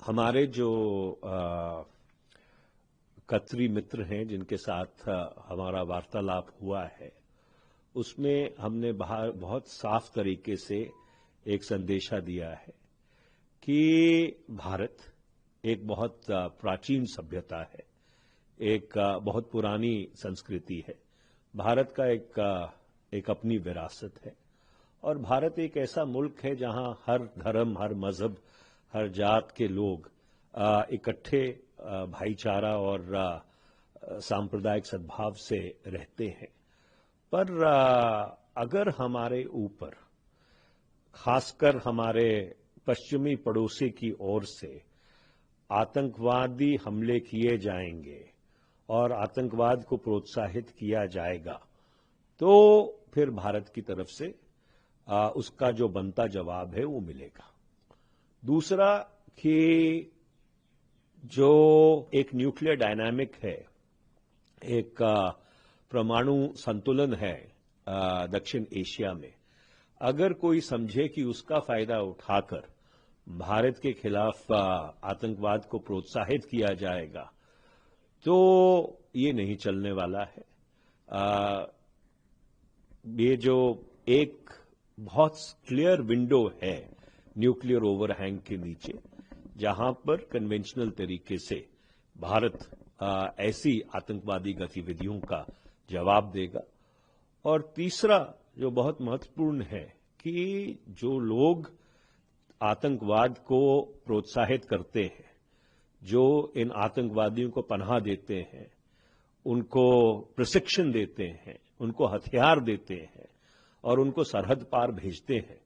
हमारे जो कतरी मित्र हैं जिनके साथ हमारा वार्तालाप हुआ है, उसमें हमने बहुत साफ तरीके से एक संदेशा दिया है कि भारत एक बहुत प्राचीन सभ्यता है, एक बहुत पुरानी संस्कृति है। भारत का एक अपनी विरासत है और भारत एक ऐसा मुल्क है जहां हर धर्म, हर मजहब, हर जात के लोग इकट्ठे भाईचारा और सांप्रदायिक सद्भाव से रहते हैं। पर अगर हमारे ऊपर, खासकर हमारे पश्चिमी पड़ोसी की ओर से आतंकवादी हमले किए जाएंगे और आतंकवाद को प्रोत्साहित किया जाएगा, तो फिर भारत की तरफ से उसका जो बनता जवाब है वो मिलेगा। दूसरा कि जो एक न्यूक्लियर डायनामिक है, एक परमाणु संतुलन है दक्षिण एशिया में, अगर कोई समझे कि उसका फायदा उठाकर भारत के खिलाफ आतंकवाद को प्रोत्साहित किया जाएगा, तो ये नहीं चलने वाला है। ये जो एक बहुत क्लियर विंडो है न्यूक्लियर ओवरहैंग के नीचे, जहां पर कन्वेंशनल तरीके से भारत ऐसी आतंकवादी गतिविधियों का जवाब देगा। और तीसरा जो बहुत महत्वपूर्ण है कि जो लोग आतंकवाद को प्रोत्साहित करते हैं, जो इन आतंकवादियों को पनाह देते हैं, उनको प्रशिक्षण देते हैं, उनको हथियार देते हैं और उनको सरहद पार भेजते हैं,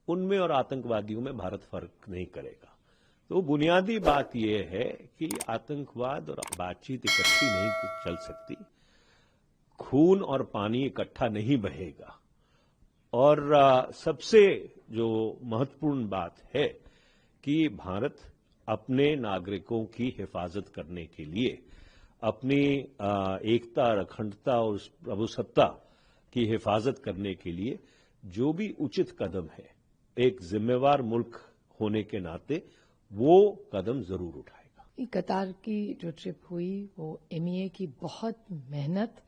उनमें और आतंकवादियों में भारत फर्क नहीं करेगा। तो बुनियादी बात यह है कि आतंकवाद और बातचीत इकट्ठी नहीं चल सकती, खून और पानी इकट्ठा नहीं बहेगा। और सबसे जो महत्वपूर्ण बात है कि भारत अपने नागरिकों की हिफाजत करने के लिए, अपनी एकता, अखंडता और प्रभुसत्ता की हिफाजत करने के लिए जो भी उचित कदम है, एक जिम्मेवार मुल्क होने के नाते वो कदम जरूर उठाएगा। कतार की जो ट्रिप हुई वो एमईए की बहुत मेहनत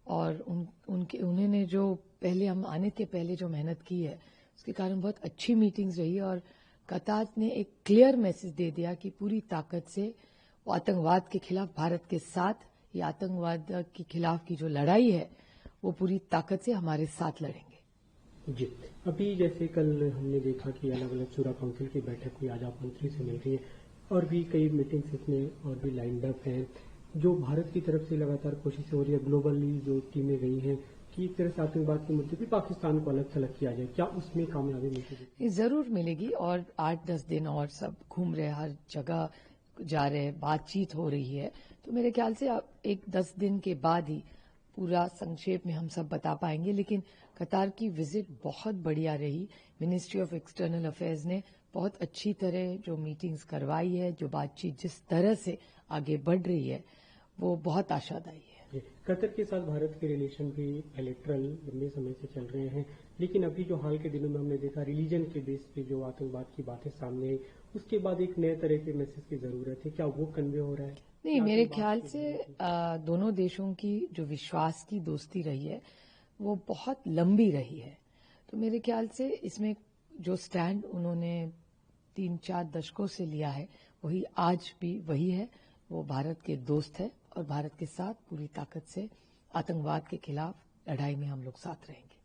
और उन्होंने जो पहले हम आने के पहले जो मेहनत की है, उसके कारण बहुत अच्छी मीटिंग्स रही और कतार ने एक क्लियर मैसेज दे दिया कि पूरी ताकत से वो आतंकवाद के खिलाफ भारत के साथ, ये आतंकवाद के खिलाफ की जो लड़ाई है वो पूरी ताकत से हमारे साथ लड़ेंगे। जी, अभी जैसे कल हमने देखा कि अलग अलग शूरा काउंसिल की बैठक हुई, आज आप मंत्री से मिल रही हैं और भी कई मीटिंग्स इसमें और भी लाइंड अप हैं। जो भारत की तरफ से लगातार कोशिशें हो रही है, ग्लोबली जो टीमें गई हैं कि एक तरह से आतंकवाद के मुद्दे पर पाकिस्तान को अलग थलग किया जाए, क्या उसमें कामयाबी मिलेगी? जरूर मिलेगी और 8-10 दिन और सब घूम रहे, हर जगह जा रहे, बातचीत हो रही है, तो मेरे ख्याल से एक 10 दिन के बाद ही पूरा संक्षेप में हम सब बता पाएंगे। लेकिन कतार की विजिट बहुत बढ़िया रही। मिनिस्ट्री ऑफ एक्सटर्नल अफेयर्स ने बहुत अच्छी तरह जो मीटिंग्स करवाई है, जो बातचीत जिस तरह से आगे बढ़ रही है, वो बहुत आशादायी है। कतर के साथ भारत के रिलेशन भी बायलैटरल लंबे समय से चल रहे हैं, लेकिन अभी जो हाल के दिनों में हमने देखा रिलीजन के बेस पे जो आतंकवाद की बातें सामने आई, उसके बाद एक नए तरह के मैसेज की जरूरत है। क्या वो कन्वे हो रहा है? नहीं, मेरे ख्याल से दोनों देशों की जो विश्वास की दोस्ती रही है वो बहुत लंबी रही है। तो मेरे ख्याल से इसमें जो स्टैंड उन्होंने 3-4 दशकों से लिया है, वही आज भी वही है। वो भारत के दोस्त है और भारत के साथ पूरी ताकत से आतंकवाद के खिलाफ लड़ाई में हम लोग साथ रहेंगे।